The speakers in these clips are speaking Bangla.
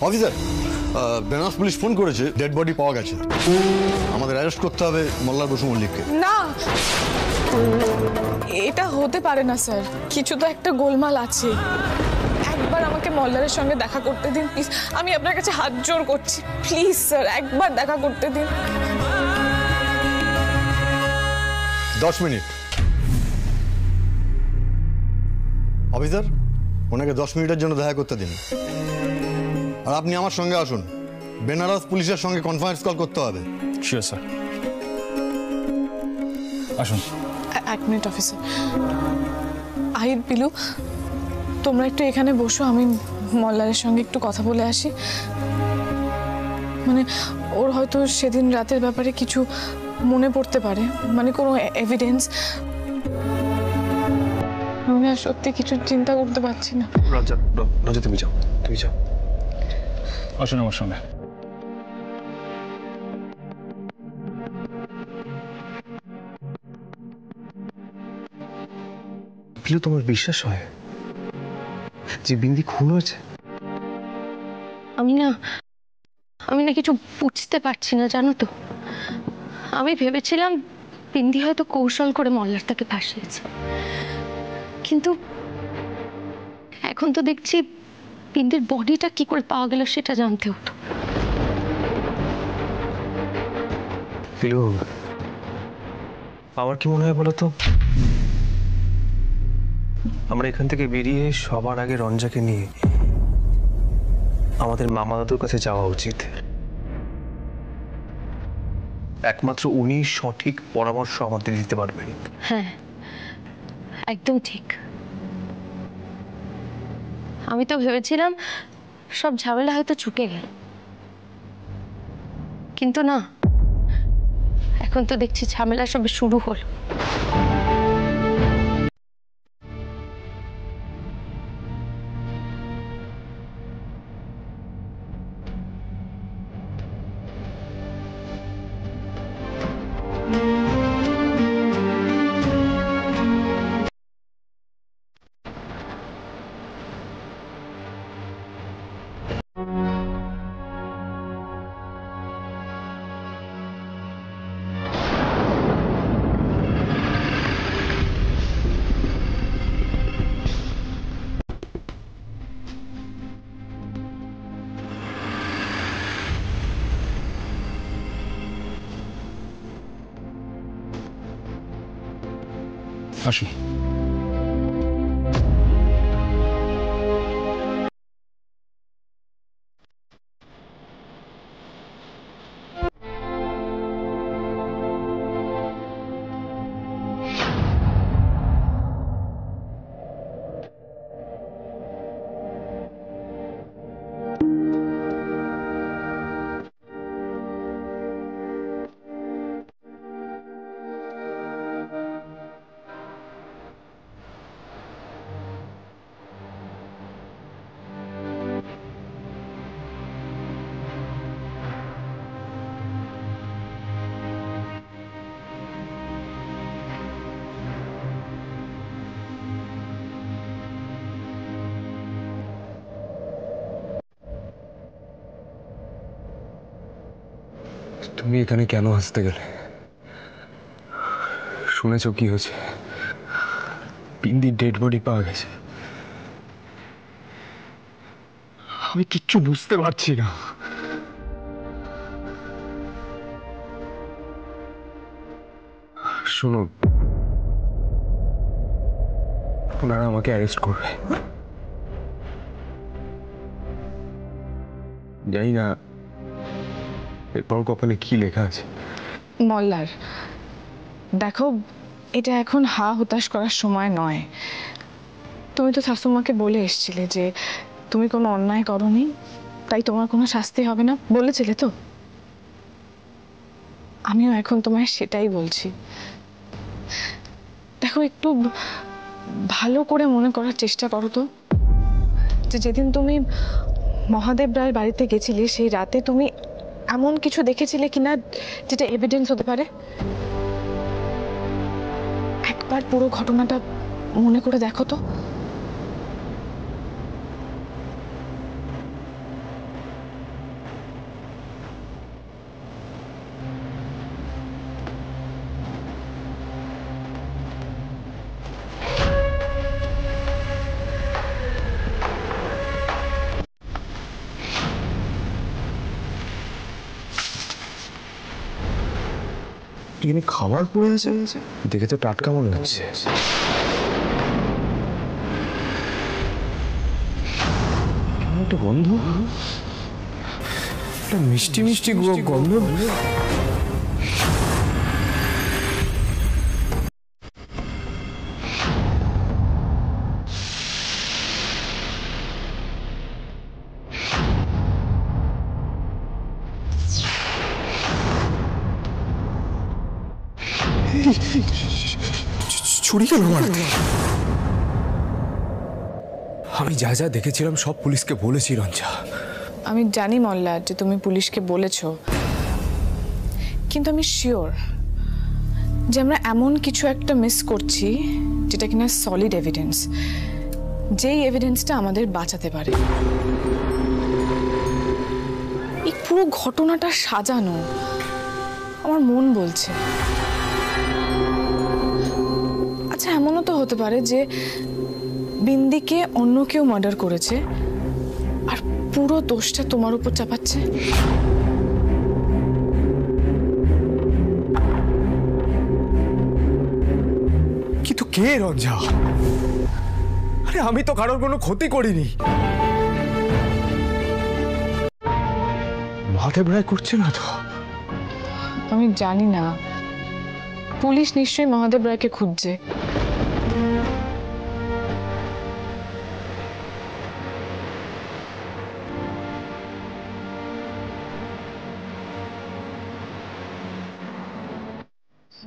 অফিসার, বেনারস পুলিশ ফোন করেছে, ডেড বডি পাওয়া গেছে। আমাদের অ্যারেস্ট করতে হবে মল্লার বসু মল্লিককে। না, এটা হতে পারে না স্যার, কিছু তো একটা গোলমাল আছে। একবার আমাকে মল্লারের সঙ্গে দেখা করতে দিন প্লিজ, আমি আপনার কাছে হাত জোড় করছি, প্লিজ স্যার একবার দেখা করতে দিন। 10 মিনিট। অফিসার, ওনাকে 10 মিনিটের জন্য দেখা করতে দিন। আর আপনি আমার সঙ্গে আসুন, বেনারস পুলিশের সঙ্গে কনফারেন্স কল করতে হবে। শিওর স্যার, আসুন। 1 মিনিট অফিসার। আহিদ, পিলু, তোমরা একটু এখানে বসো, আমি মল্লারের সঙ্গে একটু কথা বলে আসি। মানে ওর হয়তো সেদিন রাতের ব্যাপারে কিছু মনে পড়তে পারে, মানে কোনো এভিডেন্স। আমি আর সত্যি কিছু চিন্তা করতে পারছি না। রাজা তুমি যাও, তুমি যাও। আসুন আমার সঙ্গে। পিলু, তোমার বিশ্বাস হয় যে বিন্দি খুন হয়েছে? আমি না কিছু বুঝতে পারছি না, জানো তো। আমি ভেবেছিলাম বিন্দি হয়তো কৌশল করে মল্লার তাকে ফাঁসিয়েছে, কিন্তু এখন তো দেখছি বিন্দির বডিটা কি করে পাওয়া গেল সেটা জানতে হতো। পিলু, আমার কি মনে হয় বলো তো, আমরা এখান থেকে বেরিয়ে সবার আগে রঞ্জাকে নিয়ে আমাদের মামা দাদুর কাছে যাওয়া উচিত। একমাত্র উনি সঠিক পরামর্শ আমাদের দিতে পারবেন। হ্যাঁ, একদম ঠিক। আমি তো ভেবেছিলাম সব ঝামেলা হয়তো চুকে গেল, কিন্তু না, এখন তো দেখছি ঝামেলা সবে শুরু হলো। আসুন। তুমি এখানে কেন আসতে গেলে? শুনেছো কি হয়েছে? বিন্দির ডেড বডি পাওয়া গেছে। আমি কিচ্ছু বুঝতে পারছি না। শোনো, ওনারা আমাকে অ্যারেস্ট করবে। জানি না এরপর কপালে কি লেখা আছে। মল্লার, দেখো, এটা এখন হা হুতাশ করার সময় নয়। তুমি তো শাশুমাকে বলে এসেছিলে যে তুমি কোনো অন্যায় করনি, তাই তোমার কোনো শাস্তি হবে না, বলেছিলে তো। আমিও এখন তোমায় সেটাই বলছি। দেখো, একটু ভালো করে মনে করার চেষ্টা করো তো, যে যেদিন তুমি মহাদেব রায়ের বাড়িতে গেছিলে সেই রাতে তুমি এমন কিছু দেখেছিলে কিনা যেটা এভিডেন্স হতে পারে। একবার পুরো ঘটনাটা মনে করে দেখো তো। এখানে খাবার পড়ে আছে, দেখে তো টাটকা মনে হচ্ছে। কেমন একটা গন্ধ, একটা মিষ্টি মিষ্টি গন্ধ। ছুরি কেন আমার? আমি যা যা দেখেছিলাম সব পুলিশকে বলেছি রঞ্জা। আমি জানি মল্লার যে তুমি পুলিশকে বলেছো, কিন্তু আমি শিওর যে আমরা এমন কিছু একটা মিস করছি যেটা কিনা সলিড এভিডেন্স, যেই এভিডেন্সটা আমাদের বাঁচাতে পারে। এই পুরো ঘটনাটা সাজানো আমার মন বলছে। আচ্ছা, এমনও তো হতে পারে যে বিন্দিকে অন্য কেউ মার্ডার করেছে আর পুরো দোষটা তোমার উপর চাপাচ্ছে। কিন্তু কে রঞ্জা? আরে আমি তো কারোর কোনো ক্ষতি করিনি। মহাদেব রায় করছে না তো? আমি জানি না, পুলিশ নিশ্চয়ই মহাদেব রায়কে খুঁজছে।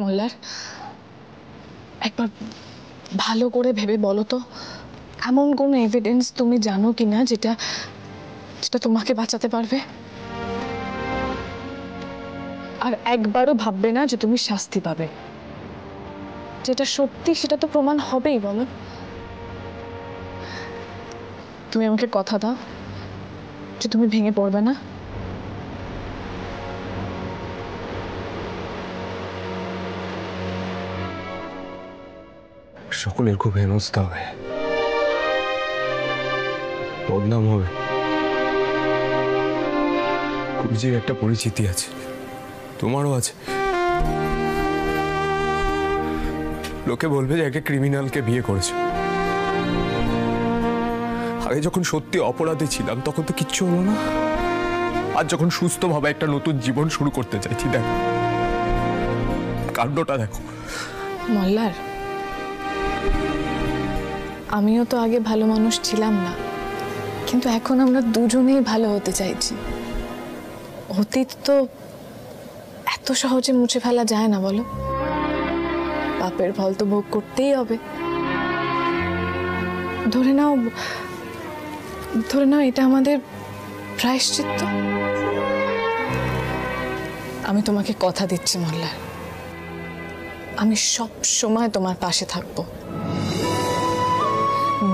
মোল্লার, একবার ভালো করে ভেবে বলো তো, এমন কোন এভিডেন্স তুমি জানো কিনা যেটা যেটা তোমাকে বাঁচাতে পারবে? আর একবারও ভাববে না যে তুমি শাস্তি পাবে। যেটা সত্যি সেটা তো প্রমাণ হবেই, বলো। তুমি আমাকে কথা দাও যে তুমি ভেঙে পড়বে না। সকলের খুব হেনস্থা হবে, বদনাম হবে। পুলিশের একটা পরিচিতি আছে, তোমারও আছে। লোকে বলবে যে একটা ক্রিমিনালকে বিয়ে করেছে। আগে যখন সত্যি অপরাধী ছিলাম তখন তো কিচ্ছু হলো না। আর যখন সুস্থভাবে একটা নতুন জীবন শুরু করতে চাইছি, দেখো কাণ্ডটা দেখো। মল্লার, আমিও তো আগে ভালো মানুষ ছিলাম না, কিন্তু এখন আমরা দুজনেই ভালো হতে চাইছি। অতীত তো এত সহজে মুছে ফেলা যায় না, বলো। পাপের ফল তো ভোগ করতেই হবে। ধরে নাও এটা আমাদের প্রায়শ্চিত্ত। আমি তোমাকে কথা দিচ্ছি মল্লার, আমি সব সময় তোমার পাশে থাকবো।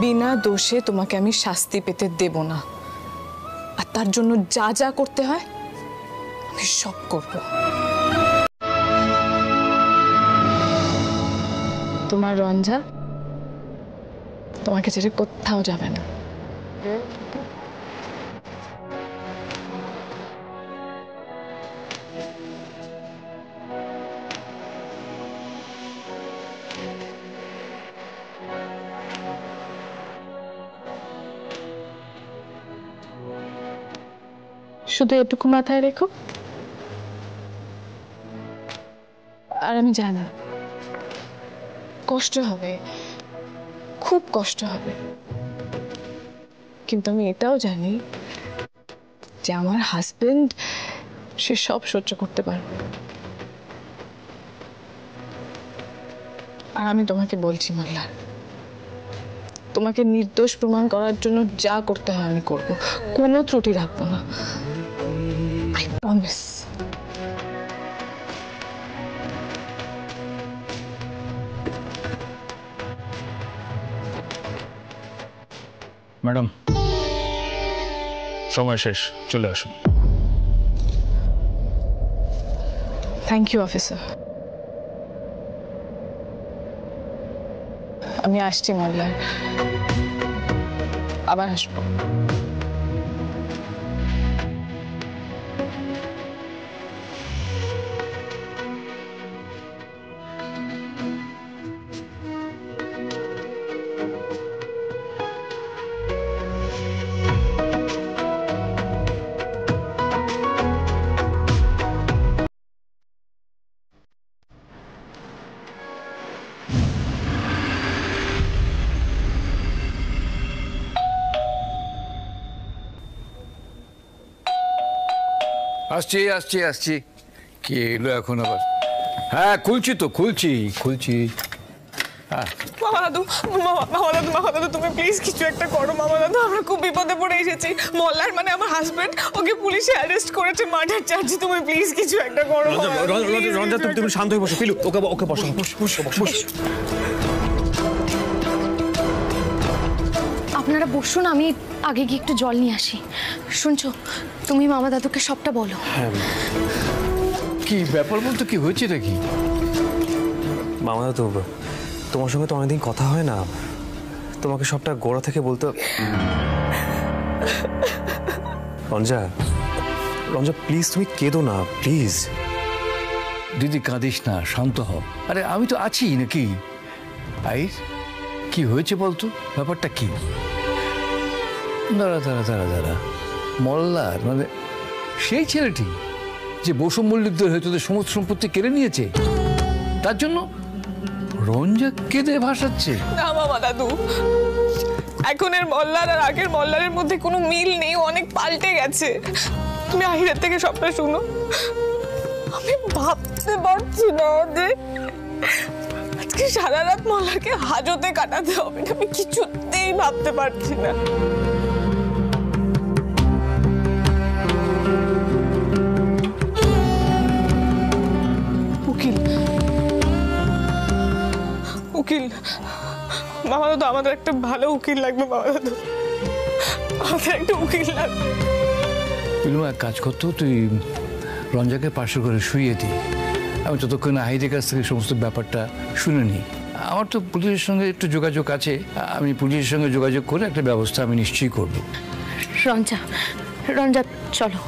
বিনা দোষে তোমাকে আমি শাস্তি পেতে দেব না, আর তার জন্য যা যা করতে হয় আমি সব করব। তোমার রঞ্জা তোমাকে ছেড়ে কোথাও যাবে না। শুধু এটুকু মাথায় রেখো, আর আমি জানি কষ্ট হবে, খুব কষ্ট হবে, কিন্তু আমি এটাও জানি যে আমার হাজবেন্ড সে সব সহ্য করতে পারবে। আর আমি তোমাকে বলছি মল্লার, তোমাকে নির্দোষ প্রমাণ করার জন্য যা করতে হয় আমি করব, কোনো ত্রুটি রাখবো না। I promise. ম্যাডাম, সময় শেষ, চলে আসুন। Thank you officer. আমি আসছি মল্লার, আবার আসবো। আসছি আসছি আসছি কে এলো এখন আবার? হ্যাঁ খুলছি তো, খুলছি। মামা দাদু, মামা দাদু তুমি প্লিজ কিছু একটা করো মামা দাদু, আমরা খুব বিপদে পড়ে এসেছি। মল্লার মানে আমার হাজবেন্ড, ওকে পুলিশে অ্যারেস্ট করেছে মার্ডার চার্জে। তুমি প্লিজ কিছু একটা করো। রঞ্জা তুমি শান্ত হয়ে বসো। পিলু ওকে বসো। আপনারা বসুন, আমি আগে গিয়ে একটু জল নিয়ে আসি। শুনছো, তুমি মামা দাদুকে সবটা বলো। কি ব্যাপার বলতো, কি হয়েছে নাকি? মামা দাদু, তোমার সঙ্গে তো অনেকদিন কথা হয় না, তোমাকে সবটা গোড়া থেকে বলতে। রঞ্জা প্লিজ তুমি কেঁদো না প্লিজ। দিদি কাঁদিস না, শান্ত হও। আরে আমি তো আছি নাকি? আইর কি হয়েছে বলতো, ব্যাপারটা কি? দাঁড়া মল্লার মানে সেই ছেলেটি যে বসু মল্লিকদের হয়তো সমস্ত সম্পত্তি কেড়ে নিয়েছে, তার জন্য রঞ্জা কেঁদে ভাসাচ্ছে? না মামা দাদু, এখনের মল্লার আর আগের মল্লারের মধ্যে কোনো মিল নেই, অনেক পাল্টে গেছে। তুমি আহিরের থেকে সবটা শুনো। আমি ভাবতে পারছি না যে আজকে সারা রাত মল্লারকে হাজতে কাটাতে হবে। আমি কিছুতেই ভাবতে পারছি না। উকিল মামা দাদু, আমাদের একটা ভালো উকিল লাগবে মামা দাদু, আমাদের একটা উকিল লাগবে। এক কাজ করতো, তুই রঞ্জাকে পাশে করে শুইয়ে দি, আমি ততক্ষণ আহিরের কাছ থেকে সমস্ত ব্যাপারটা শুনে নিই। আমার তো পুলিশের সঙ্গে একটু যোগাযোগ আছে, আমি পুলিশের সঙ্গে যোগাযোগ করে একটা ব্যবস্থা আমি নিশ্চয়ই করব। রঞ্জা চলো,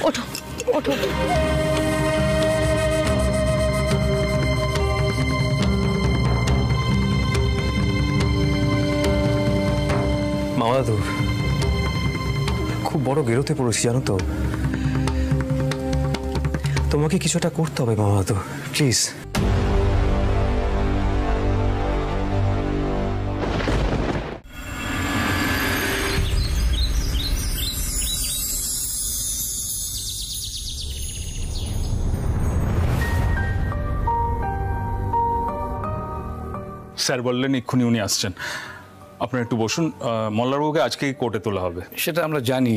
ওঠো। মামা দাদু, খুব বড় গেরোতে পড়েছি জানো তো, তোমাকে কিছুটা করতে হবে মামা দাদু প্লিজ। স্যার বললেন এক্ষুনি উনি আসছেন, আপনারা একটু বসুন। মল্লারবাবুকে আজকেই কোর্টে তোলা হবে। সেটা আমরা জানি,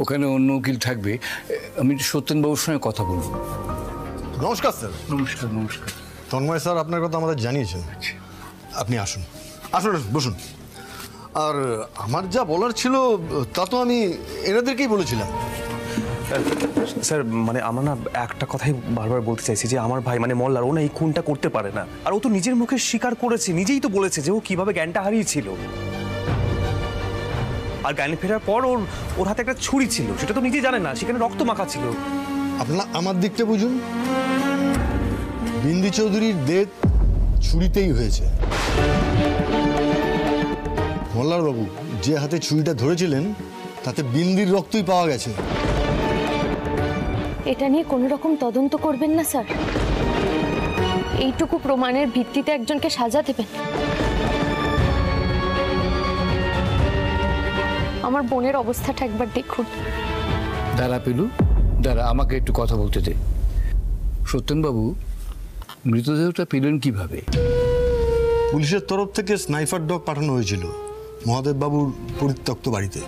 ওখানে অন্য উকিল থাকবে। আমি সত্যেনবাবুর সঙ্গে কথা বলব। নমস্কার স্যার। নমস্কার। তন্ময় স্যার আপনার কথা আমাদের জানিয়েছেন। আপনি আসুন বসুন। আর আমার যা বলার ছিল তা তো আমি এনাদেরকেই বলেছিলাম। স্যার মানে আমরা না একটা কথাই বারবার বলতে চাইছি যে আমার ভাই মানে মল্লার, ও না এই খুনটা করতে পারে না। আর ও তো নিজের মুখে স্বীকার করেছে, নিজেই তো বলেছে যে ও কিভাবে জ্ঞানটা হারিয়েছিল। আর জ্ঞান ফেরার পর ওর হাতে একটা ছুরি ছিল, সেটা তো নিজেই জানে না, সেখানে রক্ত মাখা ছিল। আপনার আমার দিকটা বুঝুন, বিন্দি চৌধুরীর ডেথ ছুরিতেই হয়েছে। মল্লার বাবু যে হাতে ছুরিটা ধরেছিলেন তাতে বিন্দির রক্তই পাওয়া গেছে। এটা নিয়ে কোনো রকম তদন্ত করবেন না স্যার? এইটুকু প্রমাণের ভিত্তিতে একজনকে সাজা দেবেন? আমার বোনের অবস্থাটা একবার দেখুন। দাঁড়া পিলু, আমাকে একটু কথা বলতে দে। সত্যেনবাবু মৃতদেহটা পেলেন কিভাবে? পুলিশের তরফ থেকে স্নাইপার ডগ পাঠানো হয়েছিল মহাদেব বাবুর পরিত্যক্ত বাড়িতে,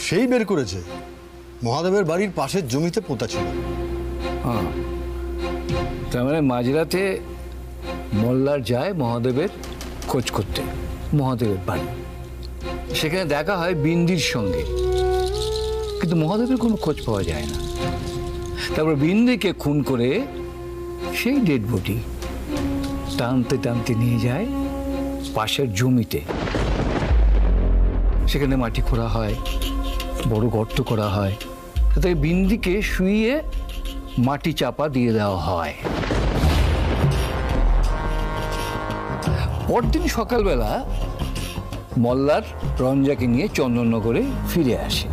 সেই বের করেছে মহাদেবের বাড়ির পাশের জমিতে পোঁতা ছিল। হ্যাঁ, তার মানে মাঝরাতে মল্লার যায় মহাদেবের খোঁজ করতে মহাদেবের বাড়ি। সেখানে দেখা হয় বিন্দির সঙ্গে, কিন্তু মহাদেবের কোনো খোঁজ পাওয়া যায় না। তারপর বিন্দিকে খুন করে সেই ডেড বডি টানতে নিয়ে যায় পাশের জমিতে। সেখানে মাটি খোঁড়া হয়, বড় গর্ত করা হয়, তাতে বিন্দিকে শুইয়ে মাটি চাপা দিয়ে দেওয়া হয়। পরদিন সকালবেলা মল্লার রঞ্জাকে নিয়ে চন্দননগরে ফিরে আসে।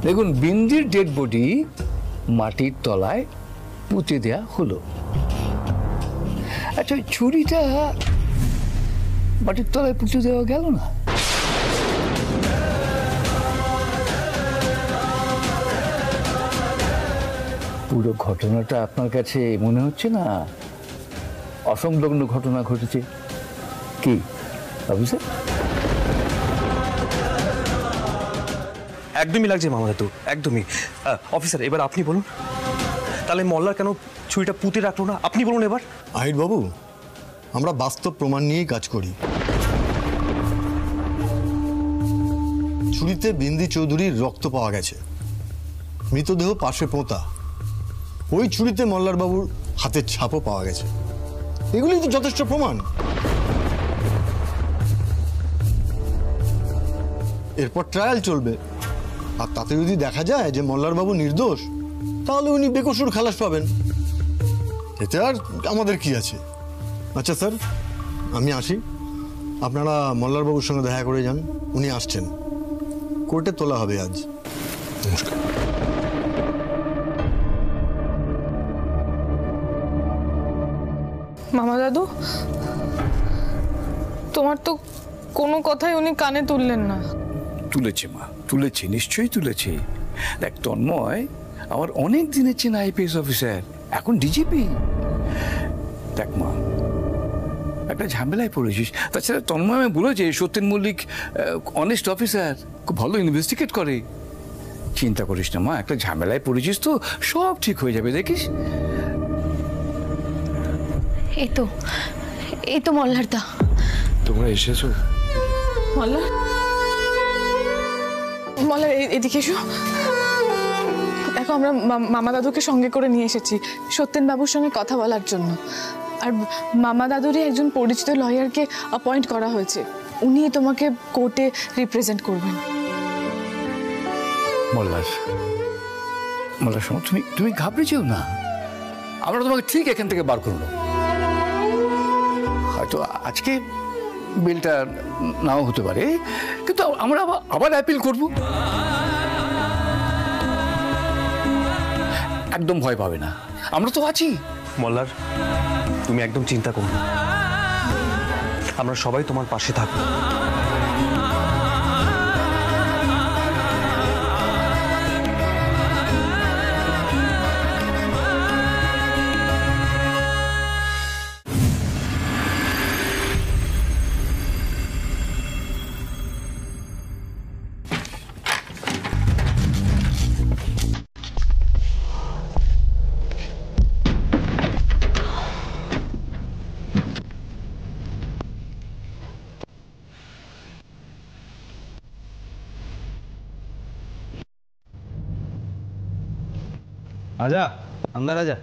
দেখুন বিন্দির ডেড বডি মাটির তলায় পুঁতে দেয়া হলো। আচ্ছা, ওই ছুরিটা মাটির তলায় পুঁতে দেওয়া গেল না? পুরো ঘটনাটা আপনার কাছে মনে হচ্ছে না অসংলগ্ন ঘটনা ঘটেছে? কি অফিসার? একদমই লাগছে মামা দাদু, একদমই। অফিসার, এবার আপনি বলুন, তাহলে মল্লার কেন ছুরিটা পুঁতে রাখলো না? আপনি বলুন এবার। আহির বাবু, আমরা বাস্তব প্রমাণ নিয়েই কাজ করি। ছুরিতে বিন্দি চৌধুরীর রক্ত পাওয়া গেছে, মৃতদেহ পাশে পোঁতা। ওই ছুরিতে মল্লার বাবুর হাতের ছাপও পাওয়া গেছে। এগুলি তো যথেষ্ট প্রমাণ। এরপর ট্রায়াল চলবে, আর তাতে যদি দেখা যায় যে মল্লার বাবু নির্দোষ, তাহলে উনি বেকসুর খালাস পাবেন। এতে আর আমাদের কি আছে? আচ্ছা স্যার, আমি আসি। আপনারা মল্লার বাবুর সঙ্গে দেখা করে যান, উনি আসছেন। কোর্টে তোলা হবে আজ। নমস্কার। মামা দাদু, তোমার তো কোনো কথাই উনি কানে তুললেন না। তুলেছে মা, তুলেছে, নিশ্চয়ই তুলেছে। দেখ তন্ময় আমার অনেক দিনের চেনা আইপিএস অফিসার, এখন ডিজিপি। দেখ মা, একটা ঝামেলায় পড়েছিস। তাছাড়া তন্ময় আমি বলেছে সত্যেন মল্লিক অনেস্ট অফিসার, খুব ভালো ইনভেস্টিগেট করে। চিন্তা করিস না মা, একটা ঝামেলায় পড়েছিস তো, সব ঠিক হয়ে যাবে, দেখিস। এই তো মল্লার দা। তোমরা এসেছো? মল্লার, মল্লার এদিকে এসো। দেখো, আমরা মামা দাদুকে সঙ্গে করে নিয়ে এসেছি সত্যেন বাবুর সঙ্গে কথা বলার জন্য। আর মামা দাদুরই একজন পরিচিত লয়ারকে অ্যাপয়েন্ট করা হয়েছে, উনি তোমাকে কোর্টে রিপ্রেজেন্ট করবেন। মল্লার, মল্লার শোনো, তুমি ঘাবড়ে যেও না। আমরা তোমাকে ঠিক এখান থেকে বার করবো। হয়তো আজকে বিলটা নাও হতে পারে, কিন্তু আমরা আবার অ্যাপিল করব। একদম ভয় পাবে না, আমরা তো আছি। মল্লার, তুমি একদম চিন্তা করো না, আমরা সবাই তোমার পাশে থাকবো। आजा, अंदर आजा।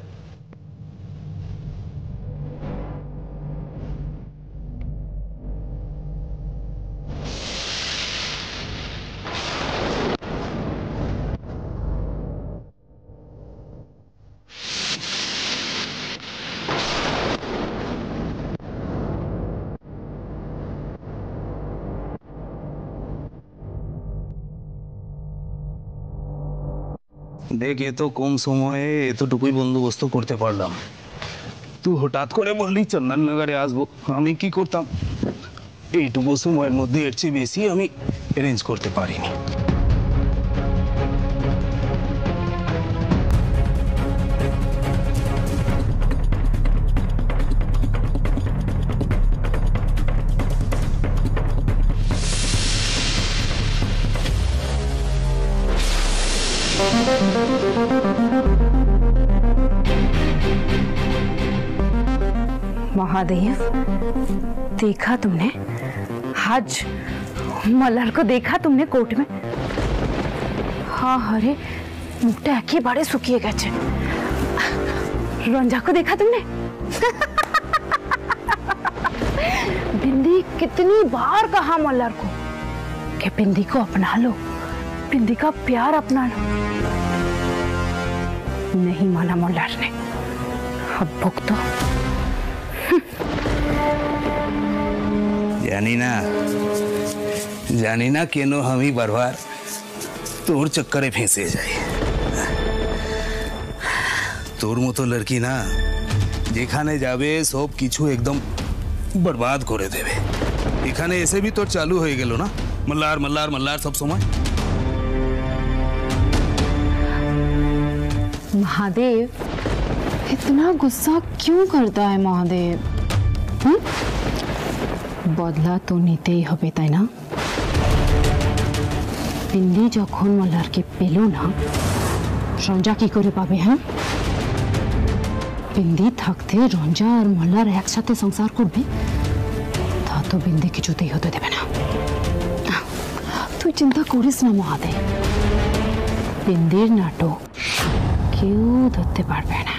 দেখ, এ তো কম সময়ে এতটুকুই বন্দোবস্ত করতে পারলাম। তুই হঠাৎ করে বললি চন্দননগরে আসবো, আমি কি করতাম? এইটুকু সময়ের মধ্যে এর চেয়ে বেশি আমি অ্যারেঞ্জ করতে পারিনি। महादेव, देखा तुमने आज मल्हार को? देखा तुमने कोर्ट में? हाँ, अरे मुखटा एकेबारे शुकिए गेছে। रंजा को देखा तुमने? बिंदी कितनी बार कहा मल्हार को कि बिंदी को अपना लो, बिंदी का प्यार अपना लो। नहीं माना मल्हार ने। अब भुगतो। জানি না কেন আমি বারবার তোর চক্করে ফেঁসে যাই। তোর মতো লড়কি না, যেখানে যাবে সব কিছু একদম বরবাদ করে দেবে। এখানে এসে भी তোর চালু হয়ে গেল না মল্লার মল্লার মল্লার সব সময়। महादेव, इतना गुस्सा क्यों करता है महादेव? बदला तो नीते ही হবে তাই না? পিন্দি যখন মল্লারকে পেল না, রঞ্জা কি করে পাবে? হ্যাঁ, পিন্দি থাকতে রঞ্জা আর মল্লার একসাথে সংসার করবে, তা তো বিন্দি কিছুতেই হতে দেবে না। তুই চিন্তা করিস না মহাদেব, বিন্দির নাটক কেউ ধরতে পারবে না।